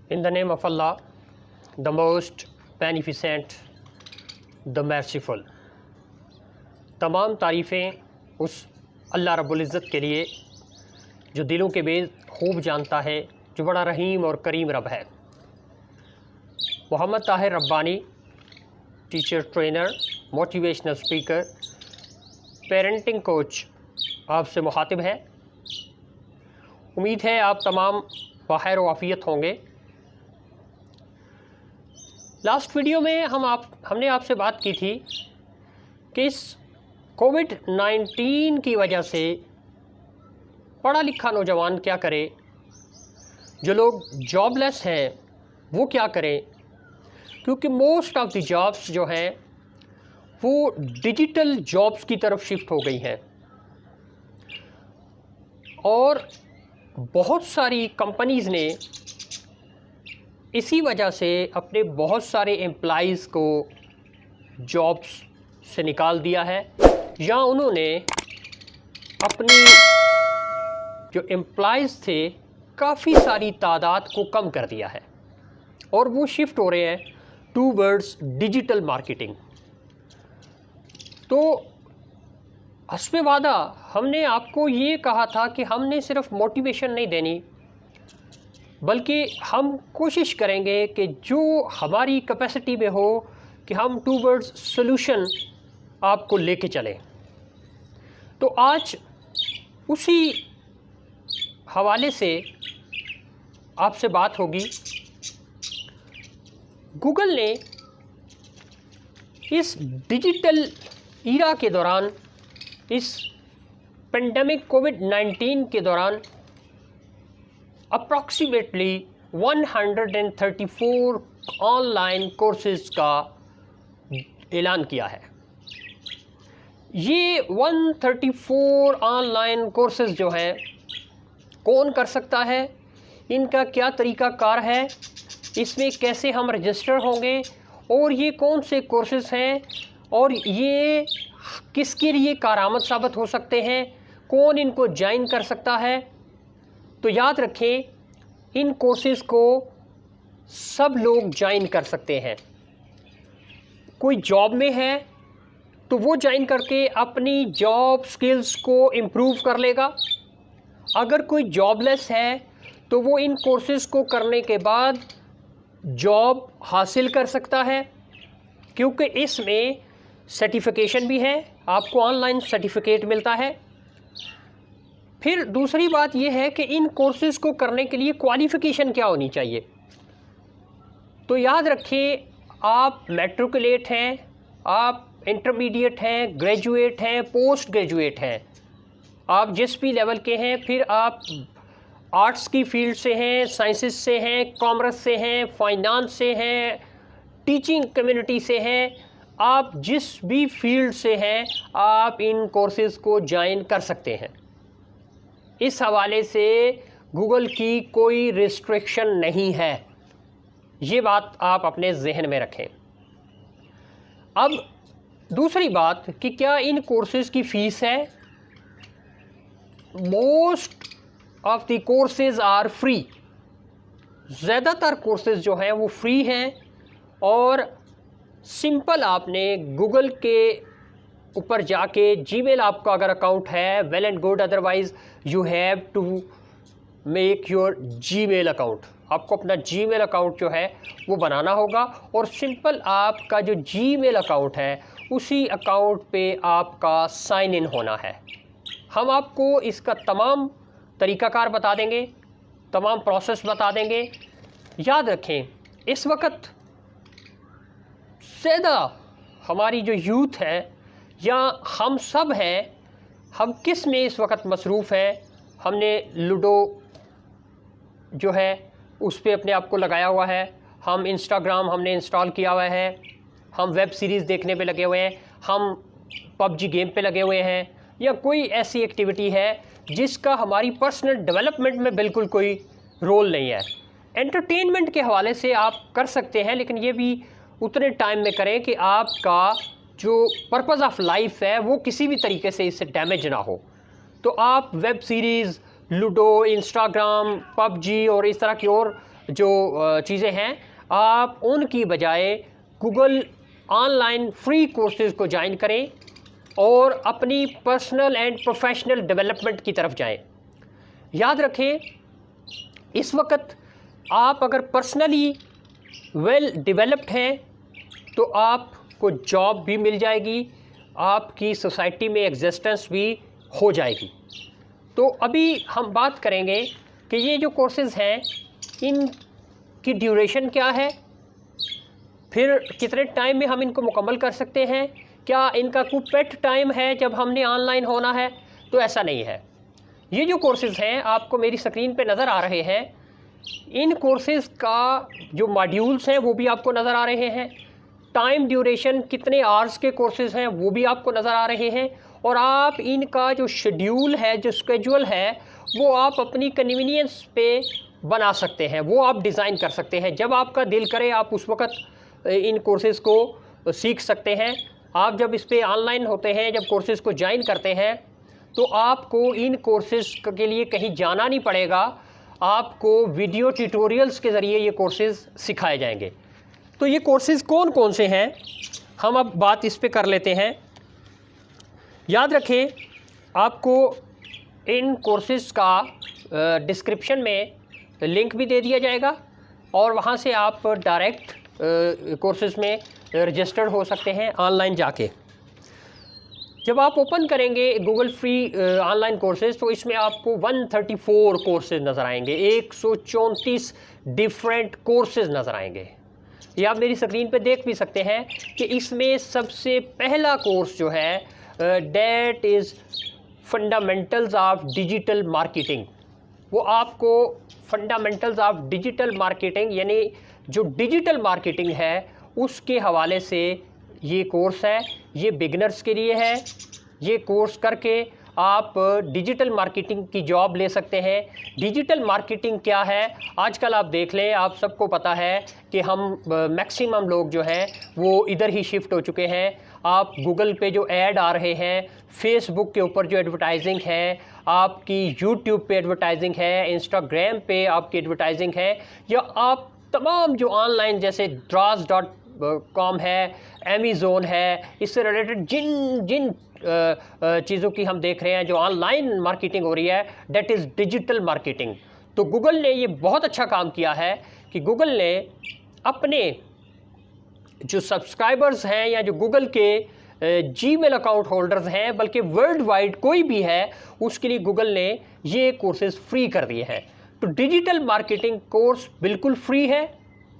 In the name of Allah, the most beneficent, the merciful। तमाम तारीफ़ें उस अल्लाह रब्बुल इज़्ज़त के लिए जो दिलों के बेज खूब जानता है, जो बड़ा रहीम और करीम रब है। Mohammad Tahir Rabbani, teacher trainer, motivational speaker, parenting coach आपसे मुखातिब है। उम्मीद है आप तमाम बखैर व आफ़ियत होंगे। लास्ट वीडियो में हमने आपसे बात की थी कि इस कोविड-19 की वजह से पढ़ा लिखा नौजवान क्या करे, जो लोग जॉबलेस हैं वो क्या करें, क्योंकि मोस्ट ऑफ द जॉब्स जो हैं वो डिजिटल जॉब्स की तरफ शिफ्ट हो गई हैं और बहुत सारी कंपनीज़ ने इसी वजह से अपने बहुत सारे एम्प्लॉइज़ को जॉब्स से निकाल दिया है, या उन्होंने अपनी जो एम्प्लॉइज़ थे काफ़ी सारी तादाद को कम कर दिया है और वो शिफ्ट हो रहे हैं टूवर्ड्स डिजिटल मार्केटिंग। तो हस्बे वादा हमने आपको ये कहा था कि हमने सिर्फ मोटिवेशन नहीं देनी, बल्कि हम कोशिश करेंगे कि जो हमारी कैपेसिटी में हो कि हम टूवर्ड्स सॉल्यूशन आपको लेके चलें। तो आज उसी हवाले से आपसे बात होगी। गूगल ने इस डिजिटल ईरा के दौरान, इस पेंडेमिक कोविड-19 के दौरान अप्रॉक्सीमेटली 134 ऑनलाइन कोर्सेज़ का ऐलान किया है। ये 134 ऑनलाइन कोर्सेज़ जो हैं कौन कर सकता है, इनका क्या तरीका कार है, इसमें कैसे हम रजिस्टर होंगे और ये कौन से कोर्सेज़ हैं और ये किसके लिए कारआमद साबित हो सकते हैं, कौन इनको ज्वाइन कर सकता है। तो याद रखें, इन कोर्सेज़ को सब लोग ज्वाइन कर सकते हैं। कोई जॉब में है तो वो ज्वाइन करके अपनी जॉब स्किल्स को इम्प्रूव कर लेगा। अगर कोई जॉबलेस है तो वो इन कोर्सेज़ को करने के बाद जॉब हासिल कर सकता है, क्योंकि इसमें सर्टिफिकेशन भी है, आपको ऑनलाइन सर्टिफिकेट मिलता है। फिर दूसरी बात यह है कि इन कोर्सेज़ को करने के लिए क्वालिफ़िकेशन क्या होनी चाहिए। तो याद रखें, आप मैट्रिकुलेट हैं, आप इंटरमीडिएट हैं, ग्रेजुएट हैं, पोस्ट ग्रेजुएट हैं, आप जिस भी लेवल के हैं, फिर आप आर्ट्स की फील्ड से हैं, साइंसेस से हैं, कॉमर्स से हैं, फाइनेंस से हैं, टीचिंग कम्युनिटी से हैं, आप जिस भी फील्ड से हैं आप इन कोर्सेज़ को ज्वाइन कर सकते हैं। इस हवाले से गूगल की कोई रिस्ट्रिक्शन नहीं है, ये बात आप अपने जहन में रखें। अब दूसरी बात कि क्या इन कोर्सेज़ की फ़ीस है। Most of the courses are free. ज़्यादातर कोर्सेज़ जो हैं वो फ्री हैं और सिंपल आपने गूगल के ऊपर जाके जीमेल आपका अगर अकाउंट है well and good, otherwise you have to make your Gmail account. आपको अपना जीमेल अकाउंट जो है वो बनाना होगा और सिंपल आपका जो जीमेल अकाउंट है उसी अकाउंट पे आपका साइन इन होना है। हम आपको इसका तमाम तरीक़ाकार बता देंगे, तमाम प्रोसेस बता देंगे। याद रखें, इस वक्त ज़्यादा हमारी जो यूथ है या हम सब हैं, हम किस में इस वक्त मसरूफ़ है। हमने लूडो जो है उस पे अपने आप को लगाया हुआ है, हम इंस्टाग्राम हमने इंस्टॉल किया हुआ है, हम वेब सीरीज़ देखने पे लगे हुए हैं, हम पबजी गेम पे लगे हुए हैं, या कोई ऐसी एक्टिविटी है जिसका हमारी पर्सनल डेवलपमेंट में बिल्कुल कोई रोल नहीं है। एंटरटेनमेंट के हवाले से आप कर सकते हैं, लेकिन ये भी उतने टाइम में करें कि आपका जो पर्पज़ ऑफ लाइफ है वो किसी भी तरीके से इससे डैमेज ना हो। तो आप web series, ludo, Instagram, PUBG और इस तरह की और जो चीज़ें हैं आप उनकी बजाय गूगल ऑनलाइन फ्री कोर्सेज़ को ज्वाइन करें और अपनी पर्सनल एंड प्रोफेशनल डेवलपमेंट की तरफ जाएं। याद रखें, इस वक्त आप अगर पर्सनली वेल डेवलप्ड हैं तो आपको जॉब भी मिल जाएगी, आपकी सोसाइटी में एग्जिस्टेंस भी हो जाएगी। तो अभी हम बात करेंगे कि ये जो कोर्सेज़ हैं इनकी ड्यूरेशन क्या है, फिर कितने टाइम में हम इनको मुकम्मल कर सकते हैं, क्या इनका कोई पेट टाइम है जब हमने ऑनलाइन होना है। तो ऐसा नहीं है। ये जो कोर्सेज़ हैं आपको मेरी स्क्रीन पे नज़र आ रहे हैं, इन कोर्सेज़ का जो मॉड्यूल्स हैं वो भी आपको नज़र आ रहे हैं, टाइम ड्यूरेशन कितने आवर्स के कोर्सेज़ हैं वो भी आपको नज़र आ रहे हैं, और आप इनका जो शेड्यूल है, जो स्केड्यूल है, वो आप अपनी कन्वीनियंस पे बना सकते हैं, वो आप डिज़ाइन कर सकते हैं। जब आपका दिल करे आप उस वक्त इन कोर्सेज़ को सीख सकते हैं। आप जब इस पे ऑनलाइन होते हैं, जब कोर्सेज़ को ज्वाइन करते हैं, तो आपको इन कोर्सेज़ के लिए कहीं जाना नहीं पड़ेगा, आपको वीडियो ट्यूटोरियल्स के ज़रिए ये कोर्सेज़ सिखाए जाएंगे। तो ये कोर्सेज़ कौन कौन से हैं, हम अब बात इस पे कर लेते हैं। याद रखें, आपको इन कोर्सेज़ का डिस्क्रिप्शन में लिंक भी दे दिया जाएगा और वहाँ से आप डायरेक्ट कोर्सेज़ में रजिस्टर्ड हो सकते हैं ऑनलाइन जाके। जब आप ओपन करेंगे गूगल फ्री ऑनलाइन कोर्सेज़ तो इसमें आपको 134 कोर्सेज़ नज़र आएंगे, 134 डिफरेंट कोर्सेज़ नज़र आएंगे। ये आप मेरी स्क्रीन पे देख भी सकते हैं कि इसमें सबसे पहला कोर्स जो है that is fundamentals of digital marketing. वो आपको फंडामेंटल्स ऑफ डिजिटल मार्केटिंग यानी जो डिजिटल मार्केटिंग है उसके हवाले से ये कोर्स है। ये बिगनर्स के लिए है। ये कोर्स करके आप डिजिटल मार्केटिंग की जॉब ले सकते हैं। डिजिटल मार्केटिंग क्या है आजकल आप देख लें, आप सबको पता है कि हम मैक्सिमम लोग जो हैं वो इधर ही शिफ्ट हो चुके हैं। आप गूगल पे जो ऐड आ रहे हैं, फेसबुक के ऊपर जो एडवर्टाइजिंग है, आपकी यूट्यूब पे एडवर्टाइजिंग है, इंस्टाग्राम पे आपकी एडवर्टाइजिंग है, या आप तमाम जो ऑनलाइन जैसे Draws.com है, अमेज़ोन है, इससे रिलेटेड जिन चीज़ों की हम देख रहे हैं जो ऑनलाइन मार्केटिंग हो रही है, दैट इज़ डिजिटल मार्केटिंग। तो गूगल ने ये बहुत अच्छा काम किया है कि गूगल ने अपने जो सब्सक्राइबर्स हैं या जो गूगल के जीमेल अकाउंट होल्डर्स हैं, बल्कि वर्ल्ड वाइड कोई भी है, उसके लिए गूगल ने ये कोर्सेज़ फ्री कर दिए हैं। तो डिजिटल मार्केटिंग कोर्स बिल्कुल फ्री है,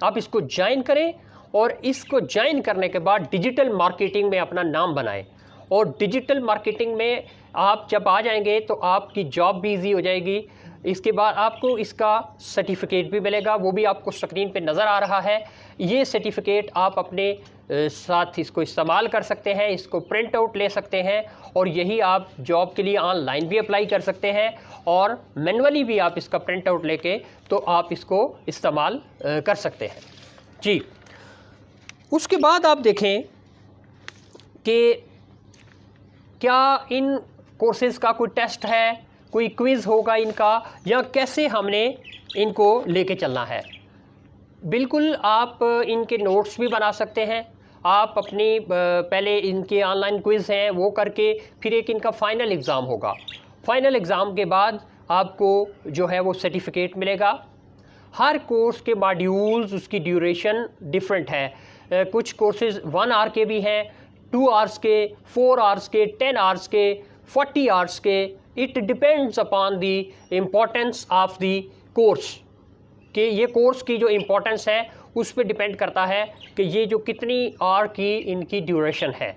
आप इसको ज्वाइन करें और इसको ज्वाइन करने के बाद डिजिटल मार्केटिंग में अपना नाम बनाएं। और डिजिटल मार्केटिंग में आप जब आ जाएंगे तो आपकी जॉब भी ईजी हो जाएगी। इसके बाद आपको इसका सर्टिफिकेट भी मिलेगा, वो भी आपको स्क्रीन पे नज़र आ रहा है। ये सर्टिफिकेट आप अपने साथ इसको इस्तेमाल कर सकते हैं, इसको प्रिंट आउट ले सकते हैं, और यही आप जॉब के लिए ऑनलाइन भी अप्लाई कर सकते हैं और मैनुअली भी आप इसका प्रिंट आउट लेके तो आप इसको इस्तेमाल कर सकते हैं जी। उसके बाद आप देखें कि क्या इन कोर्सेज़ का कोई टेस्ट है, कोई क्विज़ होगा इनका, या कैसे हमने इनको लेके चलना है। बिल्कुल आप इनके नोट्स भी बना सकते हैं। आप अपनी पहले इनके ऑनलाइन क्विज़ हैं वो करके फिर एक इनका फ़ाइनल एग्ज़ाम होगा। फ़ाइनल एग्ज़ाम के बाद आपको जो है वो सर्टिफिकेट मिलेगा। हर कोर्स के मॉड्यूल्स उसकी ड्यूरेशन डिफरेंट है। कुछ कोर्सेज़ 1 आवर के भी हैं, 2 आवर्स के, 4 आवर्स के, 10 आवर्स के, 40 आवर्स के। It depends upon the importance of the course, कि ये कोर्स की जो इम्पोर्टेंस है उस पर डिपेंड करता है कि ये जो कितनी आवर की इनकी ड्यूरेशन है।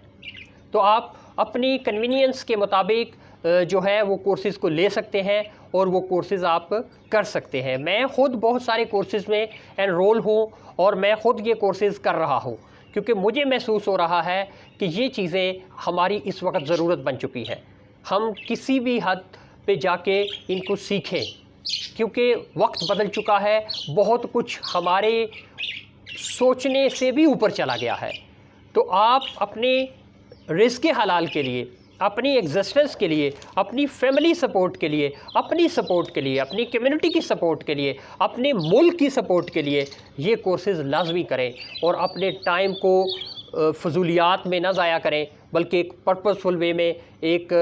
तो आप अपनी कन्वीनियंस के मुताबिक जो है वो कोर्सेज़ को ले सकते हैं और वो कोर्सेज़ आप कर सकते हैं। मैं ख़ुद बहुत सारे कोर्सेज़ में एनरोल हूँ और मैं ख़ुद ये कोर्सेज़ कर रहा हूँ, क्योंकि मुझे महसूस हो रहा है कि ये चीज़ें हमारी इस वक्त ज़रूरत बन चुकी है। हम किसी भी हद पे जाके इनको सीखें, क्योंकि वक्त बदल चुका है, बहुत कुछ हमारे सोचने से भी ऊपर चला गया है। तो आप अपने रिज़्क़ हलाल के लिए अपनी एग्जिस्टेंस के लिए, अपनी फैमिली सपोर्ट के लिए, अपनी सपोर्ट के लिए, अपनी कम्युनिटी की सपोर्ट के लिए, अपने मुल्क की सपोर्ट के लिए ये कोर्सेज़ लाजमी करें और अपने टाइम को फजूलियात में ना ज़ाया करें, बल्कि एक पर्पसफुल वे में एक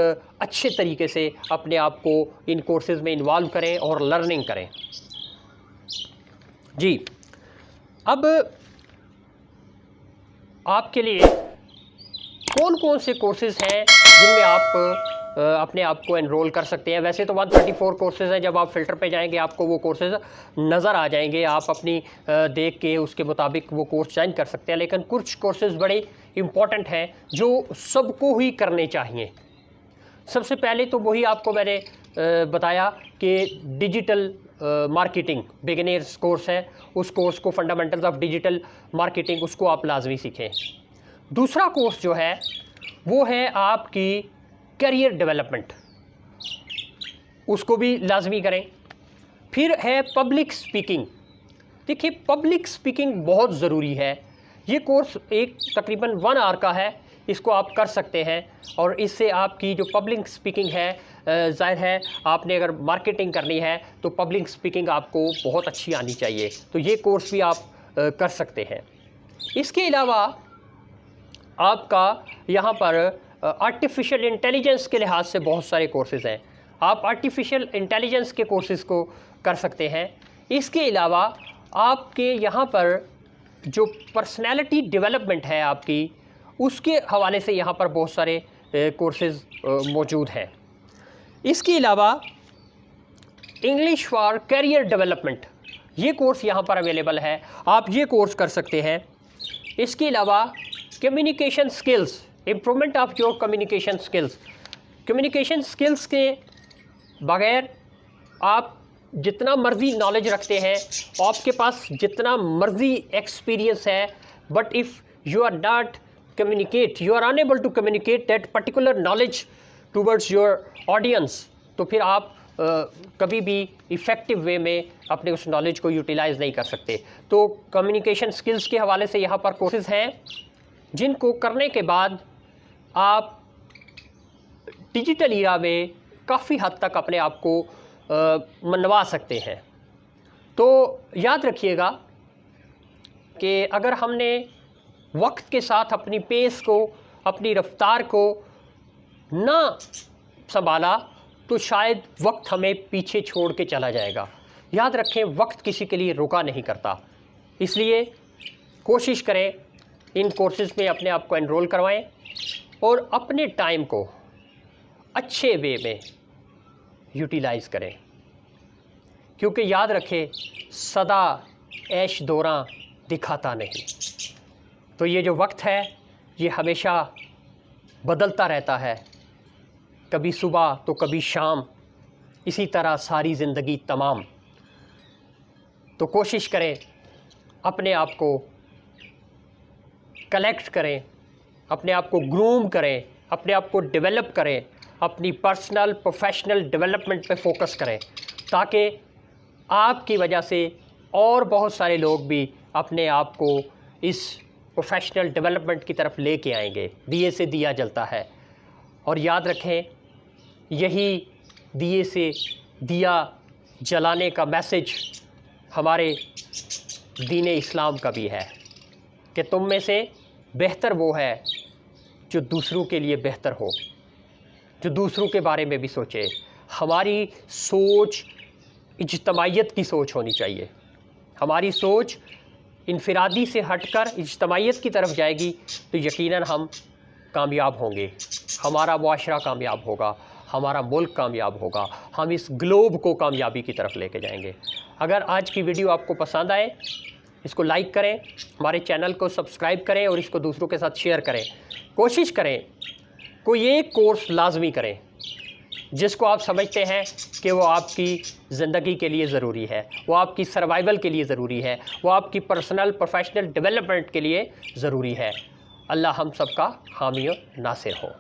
अच्छे तरीके से अपने आप को इन कोर्सेज़ में इन्वॉल्व करें और लर्निंग करें। जी, अब आपके लिए कौन कौन से कोर्सेज़ हैं जिनमें आप अपने आप को एनरोल कर सकते हैं। वैसे तो 134 कोर्सेज़ हैं, जब आप फ़िल्टर पे जाएंगे आपको वो कोर्सेज़ नज़र आ जाएंगे, आप अपनी देख के उसके मुताबिक वो कोर्स ज्वाइन कर सकते हैं। लेकिन कुछ कोर्सेज़ बड़े इम्पॉर्टेंट हैं जो सबको ही करने चाहिए। सबसे पहले तो वही आपको मैंने बताया कि डिजिटल मार्केटिंग बिगिनर्स कोर्स है, उस कोर्स को फंडामेंटल्स ऑफ डिजिटल मार्केटिंग उसको आप लाजमी सीखें। दूसरा कोर्स जो है वो है आपकी करियर डेवलपमेंट, उसको भी लाजमी करें। फिर है पब्लिक स्पीकिंग। देखिए, पब्लिक स्पीकिंग बहुत ज़रूरी है। ये कोर्स एक तकरीबन 1 आवर का है, इसको आप कर सकते हैं और इससे आपकी जो पब्लिक स्पीकिंग है, ज़ाहिर है आपने अगर मार्केटिंग करनी है तो पब्लिक स्पीकिंग आपको बहुत अच्छी आनी चाहिए, तो ये कोर्स भी आप कर सकते हैं। इसके अलावा आपका यहाँ पर आर्टिफिशियल इंटेलिजेंस के लिहाज से बहुत सारे कोर्सेज़ हैं, आप आर्टिफिशियल इंटेलिजेंस के कोर्सेज़ को कर सकते हैं। इसके अलावा आपके यहाँ पर जो पर्सनैलिटी डेवलपमेंट है आपकी, उसके हवाले से यहाँ पर बहुत सारे कोर्सेज़ मौजूद हैं। इसके अलावा इंग्लिश फॉर करियर डेवलपमेंट, ये कोर्स यहाँ पर अवेलेबल है, आप ये कोर्स कर सकते हैं। इसके अलावा communication skills, improvement of your communication skills. Communication skills के बगैर आप जितना मर्ज़ी नॉलेज रखते हैं, आपके पास जितना मर्ज़ी एक्सपीरियंस है, but if you are not communicate, you are unable to communicate that particular knowledge towards your audience, तो फिर आप कभी भी इफ़ेक्टिव वे में अपने उस नॉलेज को यूटिलाइज़ नहीं कर सकते। तो कम्युनिकेशन स्किल्स के हवाले से यहाँ पर कोर्सेज़ हैं जिनको करने के बाद आप डिजिटल ईरा में काफ़ी हद तक अपने आप को मनवा सकते हैं। तो याद रखिएगा कि अगर हमने वक्त के साथ अपनी पेस को, अपनी रफ्तार को ना संभाला तो शायद वक्त हमें पीछे छोड़ के चला जाएगा। याद रखें, वक्त किसी के लिए रुका नहीं करता, इसलिए कोशिश करें इन कोर्सेज़ में अपने आप को एनरोल करवाएं और अपने टाइम को अच्छे वे में यूटिलाइज़ करें, क्योंकि याद रखें सदा ऐश दौरां दिखाता नहीं। तो ये जो वक्त है ये हमेशा बदलता रहता है, कभी सुबह तो कभी शाम, इसी तरह सारी ज़िंदगी तमाम। तो कोशिश करें अपने आप को कलेक्ट करें, अपने आप को ग्रूम करें, अपने आप को डेवलप करें, अपनी पर्सनल प्रोफेशनल डेवलपमेंट पे फोकस करें, ताकि आपकी वजह से और बहुत सारे लोग भी अपने आप को इस प्रोफेशनल डेवलपमेंट की तरफ लेके आएंगे। दिए से दिया जलता है, और याद रखें यही दिए से दिया जलाने का मैसेज हमारे दीन इस्लाम का भी है कि तुम में से बेहतर वो है जो दूसरों के लिए बेहतर हो, जो दूसरों के बारे में भी सोचे। हमारी सोच इज्तमाइयत की सोच होनी चाहिए। हमारी सोच इनफिरादी से हटकर इज्तमाइयत की तरफ जाएगी तो यकीनन हम कामयाब होंगे, हमारा मुआशरा कामयाब होगा, हमारा मुल्क कामयाब होगा, हम इस ग्लोब को कामयाबी की तरफ लेके जाएंगे। अगर आज की वीडियो आपको पसंद आए, इसको लाइक करें, हमारे चैनल को सब्सक्राइब करें और इसको दूसरों के साथ शेयर करें। कोशिश करें कोई एक कोर्स लाजमी करें जिसको आप समझते हैं कि वो आपकी ज़िंदगी के लिए ज़रूरी है, वो आपकी सर्वाइवल के लिए ज़रूरी है, वो आपकी पर्सनल प्रोफेशनल डेवलपमेंट के लिए ज़रूरी है। अल्लाह हम सब का हामी और नासिर हो।